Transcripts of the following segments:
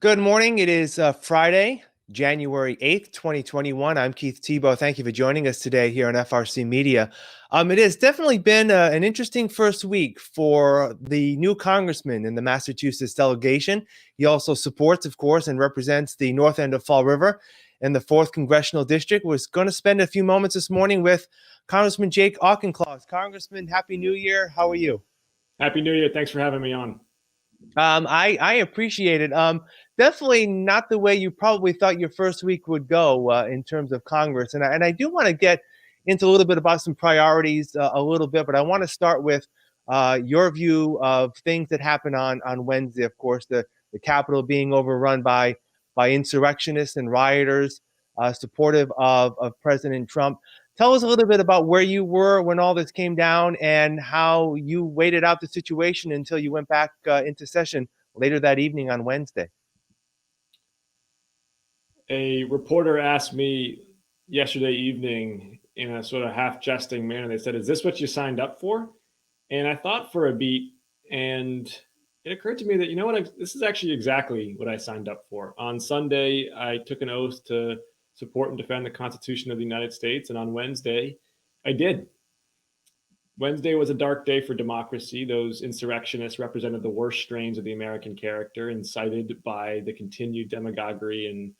Good morning. It is Friday, January 8th, 2021. I'm Keith Tebow. Thank you for joining us today here on FRC Media. It has definitely been an interesting first week for the new congressman in the Massachusetts delegation. He also supports, of course, and represents the north end of Fall River in the 4th Congressional District. We're going to spend a few moments this morning with Congressman Jake Auchincloss. Congressman, Happy New Year. How are you? Happy New Year. Thanks for having me on. I appreciate it. Definitely not the way you probably thought your first week would go in terms of Congress, and I do want to get into a little bit about some priorities a little bit, but I want to start with your view of things that happened on Wednesday. Of course, the Capitol being overrun by insurrectionists and rioters supportive of President Trump. Tell us a little bit about where you were when all this came down and how you waited out the situation until you went back into session later that evening on Wednesday. A reporter asked me yesterday evening in a sort of half jesting manner, they said, "Is this what you signed up for?" And I thought for a beat, and it occurred to me that, this is actually exactly what I signed up for. On Sunday, I took an oath to support and defend the Constitution of the United States. And on Wednesday, I did. Wednesday was a dark day for democracy. Those insurrectionists represented the worst strains of the American character, incited by the continued demagoguery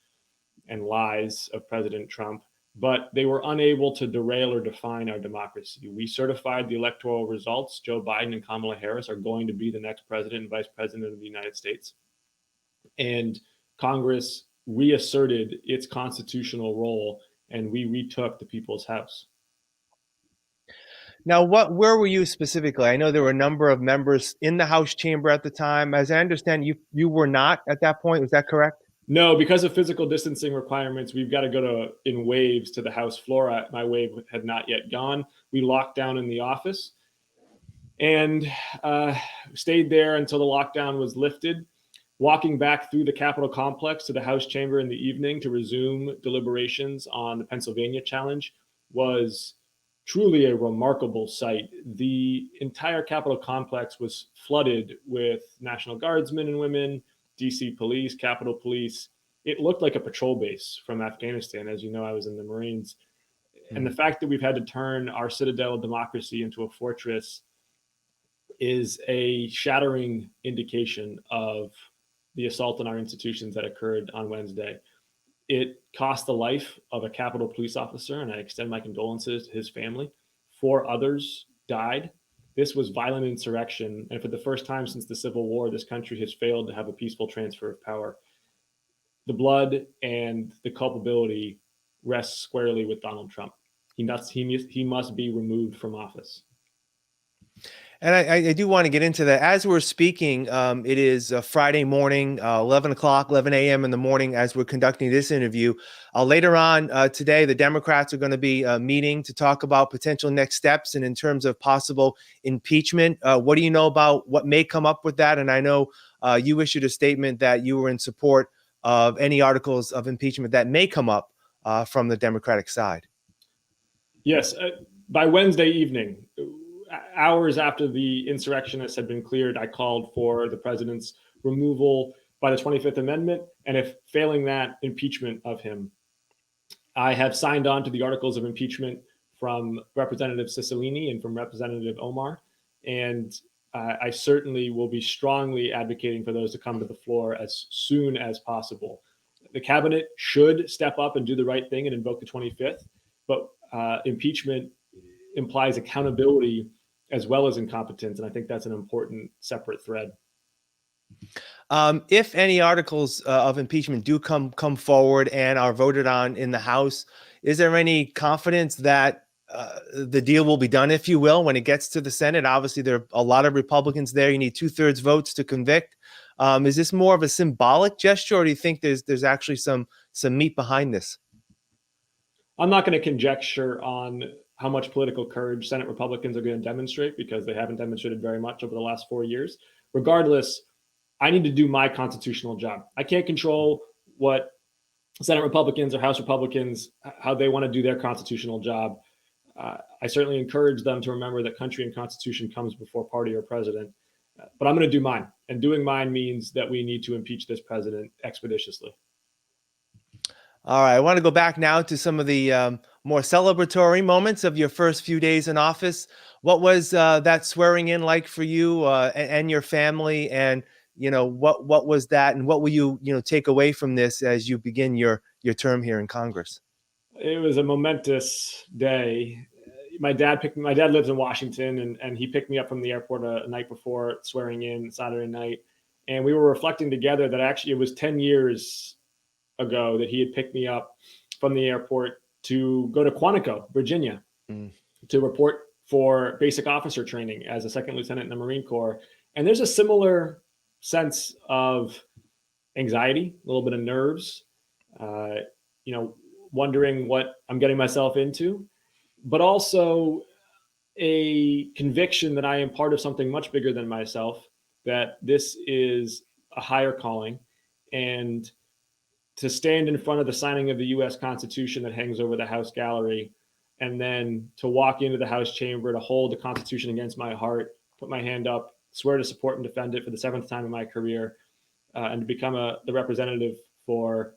and lies of President Trump, but they were unable to derail or define our democracy. We certified the electoral results. Joe Biden and Kamala Harris are going to be the next president and vice president of the United States. And Congress reasserted its constitutional role, and we retook the people's house. Now, where were you specifically? I know there were a number of members in the House chamber at the time. As I understand, you were not at that point. Was that correct? No, because of physical distancing requirements, we've got to go in waves to the House floor. My wave had not yet gone. We locked down in the office and stayed there until the lockdown was lifted. Walking back through the Capitol complex to the House chamber in the evening to resume deliberations on the Pennsylvania challenge was truly a remarkable sight. The entire Capitol complex was flooded with National Guardsmen and women, DC police, Capitol Police. It looked like a patrol base from Afghanistan. As you know, I was in the Marines. And the fact that we've had to turn our citadel of democracy into a fortress is a shattering indication of the assault on our institutions that occurred on Wednesday. It cost the life of a Capitol Police officer, and I extend my condolences to his family. 4 others died. This was violent insurrection, and for the first time since the Civil War, this country has failed to have a peaceful transfer of power. The blood and the culpability rests squarely with Donald Trump. He must be removed from office. And I do want to get into that. As we're speaking, it is Friday morning, 11 o'clock, 11 a.m. in the morning as we're conducting this interview. Later on today, the Democrats are going to be meeting to talk about potential next steps and in terms of possible impeachment. What do you know about what may come up with that? And I know you issued a statement that you were in support of any articles of impeachment that may come up from the Democratic side. Yes. By Wednesday evening, hours after the insurrectionists had been cleared, I called for the president's removal by the 25th Amendment, and if failing that, impeachment of him. I have signed on to the articles of impeachment from Representative Cicilline and from Representative Omar, and I certainly will be strongly advocating for those to come to the floor as soon as possible. The cabinet should step up and do the right thing and invoke the 25th, but impeachment implies accountability as well as incompetence. And I think that's an important separate thread. If any articles of impeachment do come forward and are voted on in the House, is there any confidence that the deal will be done, if you will, when it gets to the Senate? Obviously, there are a lot of Republicans there. You need 2/3 votes to convict. Is this more of a symbolic gesture, or do you think there's actually some meat behind this? I'm not going to conjecture on how much political courage Senate Republicans are going to demonstrate, because they haven't demonstrated very much over the last 4 years. Regardless, I need to do my constitutional job. I can't control what Senate Republicans or House Republicans, how they want to do their constitutional job. I certainly encourage them to remember that country and constitution comes before party or president. But I'm going to do mine. And doing mine means that we need to impeach this president expeditiously. All right. I want to go back now to some of the more celebratory moments of your first few days in office. What was that swearing in like for you and your family? And what was that, and what will you take away from this as you begin your term here in Congress? It was a momentous day. My dad lives in Washington, and he picked me up from the airport a night before swearing in Saturday night. And we were reflecting together that actually it was 10 years ago that he had picked me up from the airport to go to Quantico, Virginia, to report for basic officer training as a second lieutenant in the Marine Corps. And there's a similar sense of anxiety, a little bit of nerves, wondering what I'm getting myself into, but also a conviction that I am part of something much bigger than myself, that this is a higher calling, and to stand in front of the signing of the U.S. Constitution that hangs over the House gallery, and then to walk into the House chamber, to hold the Constitution against my heart, put my hand up, swear to support and defend it for the 7th time in my career, and to become the representative for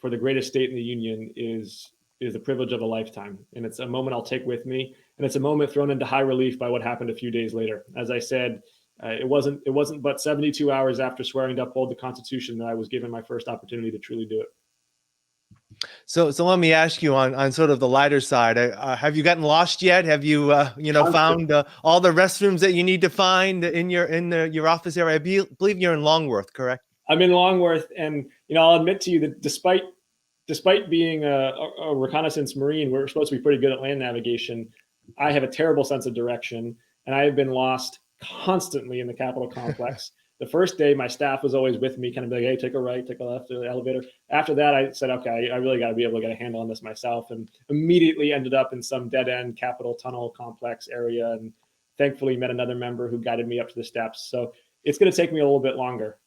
the greatest state in the union is the privilege of a lifetime. And it's a moment I'll take with me. And it's a moment thrown into high relief by what happened a few days later. As I said, it wasn't but 72 hours after swearing to uphold the Constitution that I was given my first opportunity to truly do it. So let me ask you on sort of the lighter side. Have you gotten lost yet? Have you found all the restrooms that you need to find in your office area? I believe you're in Longworth, correct? I'm in Longworth, and I'll admit to you that despite being a reconnaissance Marine, we're supposed to be pretty good at land navigation. I have a terrible sense of direction, and I have been lost constantly in the Capitol complex. The first day, my staff was always with me, kind of like, hey, take a right, take a left, to the elevator. After that, I said, okay, I really got to be able to get a handle on this myself, and immediately ended up in some dead-end Capitol tunnel complex area, and thankfully met another member who guided me up to the steps. So it's going to take me a little bit longer.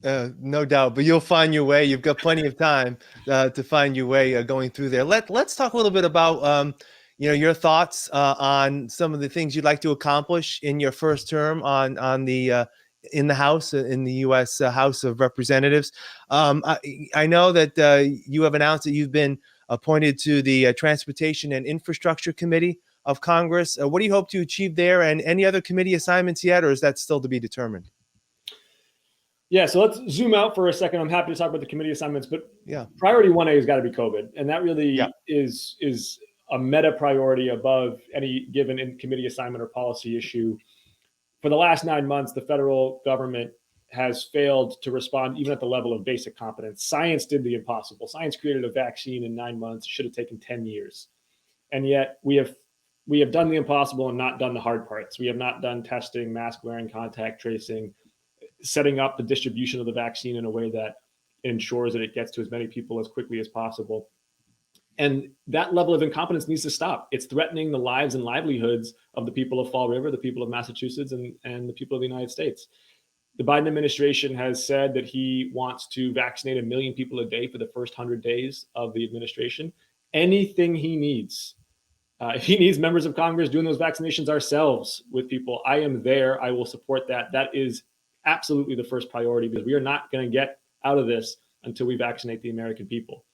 No doubt, but you'll find your way. You've got plenty of time to find your way going through there. Let's talk a little bit about your thoughts on some of the things you'd like to accomplish in your first term on the in the House, in the U.S. House of Representatives. I know that you have announced that you've been appointed to the Transportation and Infrastructure Committee of Congress. What do you hope to achieve there, and any other committee assignments yet, or is that still to be determined? Yeah, so let's zoom out for a second. I'm happy to talk about the committee assignments, but yeah, priority 1A has got to be COVID, and that really is a meta priority above any given committee assignment or policy issue. For the last 9 months, the federal government has failed to respond even at the level of basic competence. Science did the impossible. Science created a vaccine in 9 months. It should have taken 10 years. And yet we have done the impossible and not done the hard parts. We have not done testing, mask wearing, contact tracing, setting up the distribution of the vaccine in a way that ensures that it gets to as many people as quickly as possible. And that level of incompetence needs to stop. It's threatening the lives and livelihoods of the people of Fall River, the people of Massachusetts, and the people of the United States. The Biden administration has said that he wants to vaccinate 1 million people a day for the first 100 days of the administration. Anything he needs. If he needs members of Congress doing those vaccinations ourselves with people, I am there. I will support that. That is absolutely the first priority, because we are not going to get out of this until we vaccinate the American people.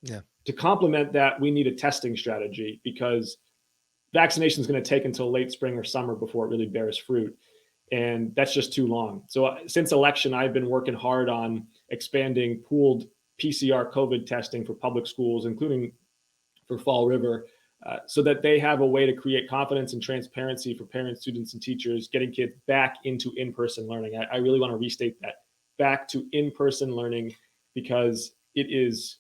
Yeah. To complement that, we need a testing strategy, because vaccination is going to take until late spring or summer before it really bears fruit. And that's just too long. So since election, I've been working hard on expanding pooled PCR COVID testing for public schools, including for Fall River, so that they have a way to create confidence and transparency for parents, students, and teachers, getting kids back into in-person learning. I really want to restate that, back to in-person learning, because it is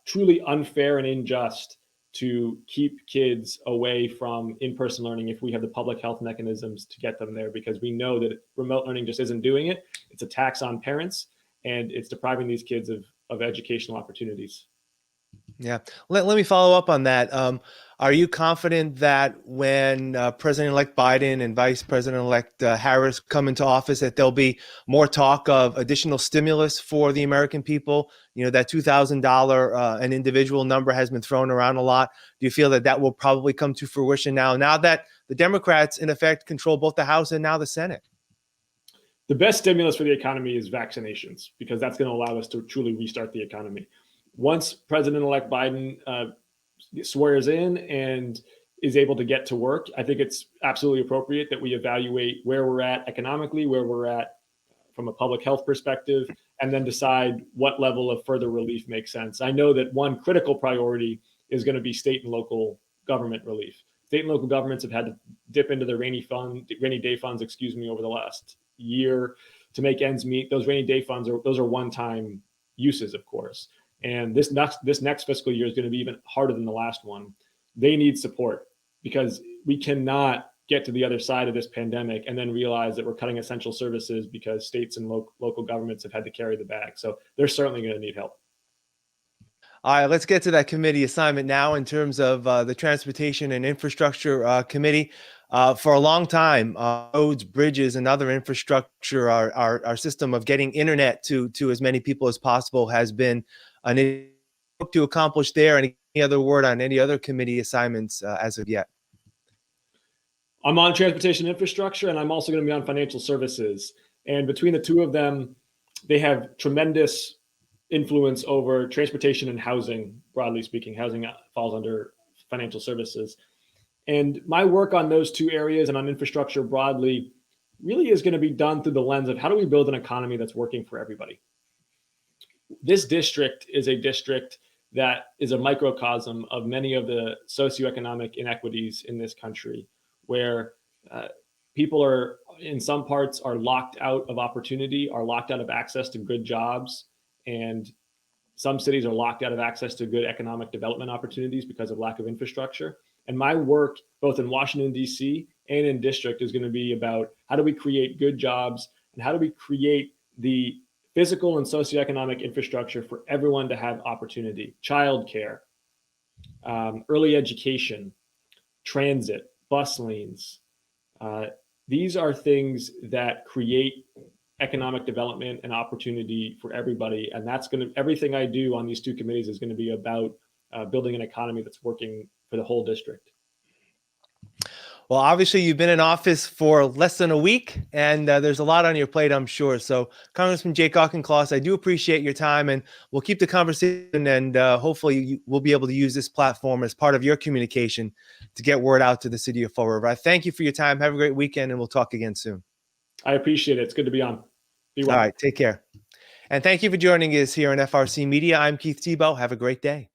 truly unfair and unjust to keep kids away from in-person learning if we have the public health mechanisms to get them there, because we know that remote learning just isn't doing it. It's a tax on parents, and it's depriving these kids of educational opportunities. Yeah. Let me follow up on that. Are you confident that when President-elect Biden and Vice President-elect Harris come into office, that there'll be more talk of additional stimulus for the American people? You know, that $2,000 an individual number has been thrown around a lot. Do you feel that that will probably come to fruition now that the Democrats, in effect, control both the House and now the Senate? The best stimulus for the economy is vaccinations, because that's going to allow us to truly restart the economy. Once President-elect Biden swears in and is able to get to work, I think it's absolutely appropriate that we evaluate where we're at economically, where we're at from a public health perspective, and then decide what level of further relief makes sense. I know that one critical priority is going to be state and local government relief. State and local governments have had to dip into their rainy day funds, over the last year to make ends meet. Those rainy day funds are one-time uses, of course. And this next fiscal year is going to be even harder than the last one. They need support, because we cannot get to the other side of this pandemic and then realize that we're cutting essential services because states and local governments have had to carry the bag. So they're certainly going to need help. All right, let's get to that committee assignment now in terms of the Transportation and Infrastructure Committee. For a long time, roads, bridges, and other infrastructure, our system of getting internet to as many people as possible has been an issue to accomplish there. And any other word on any other committee assignments as of yet? I'm on transportation infrastructure, and I'm also going to be on financial services. And between the two of them, they have tremendous influence over transportation and housing. Broadly speaking, housing falls under financial services. And my work on those two areas and on infrastructure broadly really is going to be done through the lens of how do we build an economy that's working for everybody. This district is a district that is a microcosm of many of the socioeconomic inequities in this country, where people are, in some parts, are locked out of opportunity, are locked out of access to good jobs, and some cities are locked out of access to good economic development opportunities because of lack of infrastructure. And my work, both in Washington, D.C. and in district, is going to be about how do we create good jobs and how do we create the physical and socioeconomic infrastructure for everyone to have opportunity: childcare, early education, transit, bus lanes. These are things that create economic development and opportunity for everybody. And that's going to, everything I do on these two committees is going to be about building an economy that's working for the whole district. Well, obviously, you've been in office for less than a week, and there's a lot on your plate, I'm sure. So, Congressman Jake Auchincloss, I do appreciate your time, and we'll keep the conversation, and hopefully we'll be able to use this platform as part of your communication to get word out to the city of Fall River. I thank you for your time. Have a great weekend, and we'll talk again soon. I appreciate it. It's good to be on. Be well. All right, take care. And thank you for joining us here on FRC Media. I'm Keith Tebow. Have a great day.